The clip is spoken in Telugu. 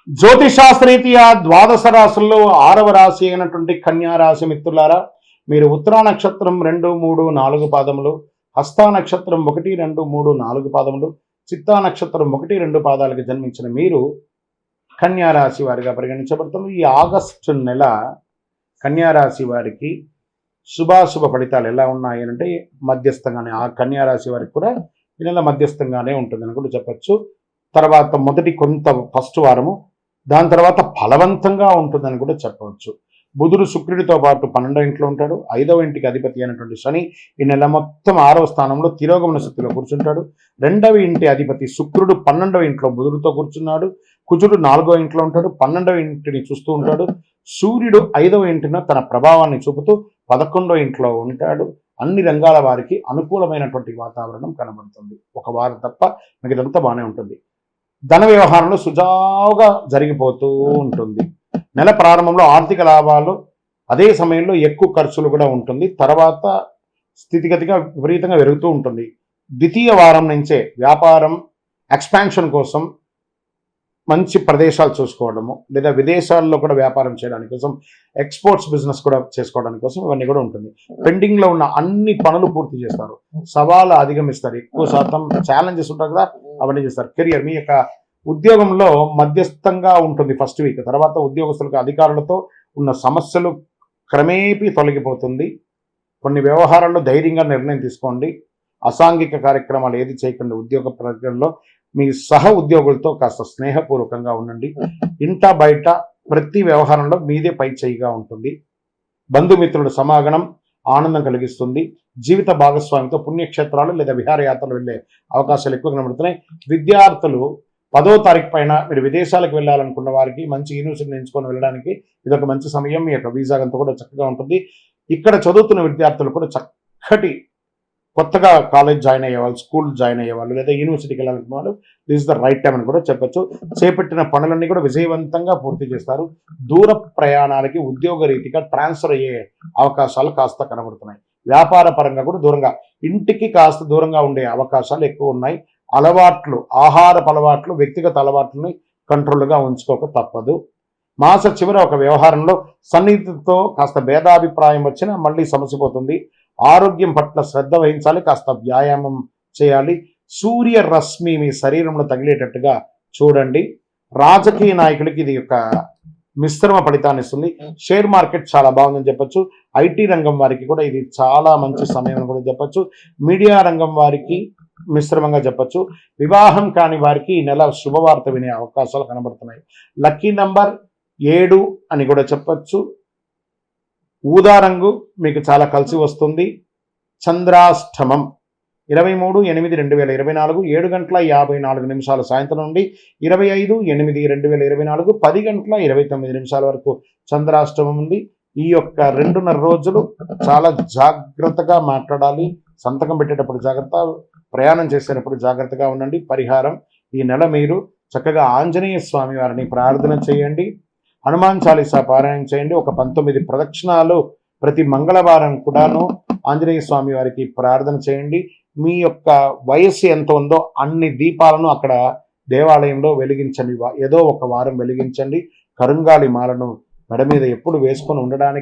జ్యోతిషాస్త్రరీత్యా ద్వాదశ రాశుల్లో 6వ రాశి అయినటువంటి కన్యా రాశి మిత్రులారా, మీరు ఉత్తరా నక్షత్రం 2, 3, 4 పాదములు, హస్తా నక్షత్రం 1, 2, 3, 4 పాదములు, చిత్తా నక్షత్రం 1, 2 పాదాలకు జన్మించిన మీరు కన్యా రాశి వారిగా పరిగణించబడుతుంది. ఈ ఆగస్టు నెల కన్యా రాశి వారికి శుభాశుభ ఫలితాలు ఎలా ఉన్నాయి అంటే మధ్యస్థంగానే, ఆ కన్యా రాశి వారికి కూడా ఈ నెల మధ్యస్థంగానే ఉంటుందని కూడా చెప్పచ్చు. తర్వాత ఫస్ట్ వారము, దాని తర్వాత ఫలవంతంగా ఉంటుందని కూడా చెప్పవచ్చు. బుధుడు శుక్రుడితో పాటు 12వ ఇంట్లో ఉంటాడు. 5వ ఇంటికి అధిపతి అయినటువంటి శని ఈ నెల మొత్తం 6వ స్థానంలో తిరోగమన స్థితిలో కూర్చుంటాడు. 2వ ఇంటి అధిపతి శుక్రుడు 12వ ఇంట్లో బుధుడితో కూర్చున్నాడు. కుజుడు 4వ ఇంట్లో ఉంటాడు, 12వ ఇంటిని చూస్తూ ఉంటాడు. సూర్యుడు 5వ ఇంటిన తన ప్రభావాన్ని చూపుతూ 11వ ఇంట్లో ఉంటాడు. అన్ని రంగాల వారికి అనుకూలమైనటువంటి వాతావరణం కనబడుతుంది. ఒక వారం తప్ప మిగతాదంతా బాగానే ఉంటుంది. ధన వ్యవహారంలో సుజావుగా జరిగిపోతూ ఉంటుంది. నెల ప్రారంభంలో ఆర్థిక లాభాలు, అదే సమయంలో ఎక్కువ ఖర్చులు కూడా ఉంటుంది. తర్వాత స్థితిగతిగా విపరీతంగా పెరుగుతూ ఉంటుంది. ద్వితీయ వారం నుంచే వ్యాపారం ఎక్స్పాన్షన్ కోసం మంచి ప్రదేశాలు చూసుకోవడము, లేదా విదేశాల్లో కూడా వ్యాపారం చేయడానికి కోసం, ఎక్స్పోర్ట్స్ బిజినెస్ కూడా చేసుకోవడానికి కోసం ఇవన్నీ కూడా ఉంటుంది. పెండింగ్లో ఉన్న అన్ని పనులు పూర్తి చేస్తారు. సవాలు అధిగమిస్తారు. ఎక్కువ శాతం ఛాలెంజెస్ ఉంటాయి కదా, అవన్నీ చేస్తారు. కెరియర్, మీ యొక్క ఉద్యోగంలో మధ్యస్థంగా ఉంటుంది ఫస్ట్ వీక్. తర్వాత ఉద్యోగస్తులకు అధికారులతో ఉన్న సమస్యలు క్రమేపీ తొలగిపోతుంది. కొన్ని వ్యవహారాల్లో ధైర్యంగా నిర్ణయం తీసుకోండి. అసాంఘిక కార్యక్రమాలు ఏది చేయకుండా ఉద్యోగ ప్రక్రియలో మీ సహ ఉద్యోగులతో కాస్త స్నేహపూర్వకంగా ఉండండి. ఇంట బయట ప్రతి వ్యవహారంలో మీదే పై చేయిగా ఉంటుంది. బంధుమిత్రుల సమాగమం ఆనందం కలిగిస్తుంది. జీవిత భాగస్వామితో పుణ్యక్షేత్రాలు లేదా విహారయాత్రలు వెళ్ళే అవకాశాలు ఎక్కువ కనబడుతున్నాయి. విద్యార్థులు 10వ తారీఖు పైన మీరు విదేశాలకు వెళ్ళాలనుకున్న వారికి మంచి యూనివర్సిటీని ఎంచుకొని వెళ్ళడానికి ఇదొక మంచి సమయం. మీ యొక్క వీసా అంతా కూడా చక్కగా ఉంటుంది. ఇక్కడ చదువుతున్న విద్యార్థులు కూడా చక్కటి కొత్తగా కాలేజ్ జాయిన్ అయ్యేవాళ్ళు, స్కూల్ జాయిన్ అయ్యేవాళ్ళు, లేదా యూనివర్సిటీకి వెళ్ళాలనుకున్న వాళ్ళు this is the right time అని కూడా చెప్పచ్చు. చేపట్టిన పనులన్నీ కూడా విజయవంతంగా పూర్తి చేస్తారు. దూర ప్రయాణాలకి ఉద్యోగ రీతిగా ట్రాన్స్ఫర్ అయ్యే అవకాశాలు కాస్త కనబడుతున్నాయి. వ్యాపార పరంగా కూడా దూరంగా, ఇంటికి కాస్త దూరంగా ఉండే అవకాశాలు ఎక్కువ ఉన్నాయి. అలవాట్లు, ఆహారపు అలవాట్లు, వ్యక్తిగత అలవాట్లని కంట్రోల్గా ఉంచుకోక తప్పదు. మాస చివర ఒక వ్యవహారంలో సన్నిహితులతో కాస్త భేదాభిప్రాయం వచ్చినా మళ్ళీ సమసిపోతుంది. ఆరోగ్యం పట్ల శ్రద్ధ వహించాలి. కాస్త వ్యాయామం చేయాలి. సూర్య రశ్మి మీ శరీరంలో తగిలేటట్టుగా చూడండి. రాజకీయ నాయకులకి ఇది ఒక మిశ్రమ ఫలితాన్ని ఇస్తుంది. షేర్ మార్కెట్ చాలా బాగుందని చెప్పొచ్చు. ఐటీ రంగం వారికి కూడా ఇది చాలా మంచి సమయం అని కూడా చెప్పొచ్చు. మీడియా రంగం వారికి మిశ్రమంగా చెప్పొచ్చు. వివాహం కాని వారికి ఈ నెల శుభవార్త వినే అవకాశాలు కనబడుతున్నాయి. లక్కీ నంబర్ 7 అని కూడా చెప్పొచ్చు. ఊదా రంగు మీకు చాలా కలిసి వస్తుంది. చంద్రాష్టమం 23/8/2024 7:54 సాయంత్రం నుండి 25/8/2024 10:29 వరకు చంద్రాష్టమం ఉంది. ఈ యొక్క 2.5 రోజులు చాలా జాగ్రత్తగా మాట్లాడాలి. సంతకం పెట్టేటప్పుడు జాగ్రత్త, ప్రయాణం చేసేటప్పుడు జాగ్రత్తగా ఉండండి. పరిహారం, ఈ నెల మీరు చక్కగా ఆంజనేయ స్వామి వారిని ప్రార్థన చేయండి. హనుమాన్ చాలీసా పారాయణం చేయండి. ఒక 19 ప్రదక్షిణాలు ప్రతి మంగళవారం కూడాను ఆంజనేయ స్వామి వారికి ప్రార్థన చేయండి. మీ యొక్క వయస్సు ఎంత ఉందో అన్ని దీపాలను అక్కడ దేవాలయంలో వెలిగించండి. ఏదో ఒక వారం వెలిగించండి. కరుంగాలి మాలను మెడ మీద ఎప్పుడు వేసుకొని ఉండడానికి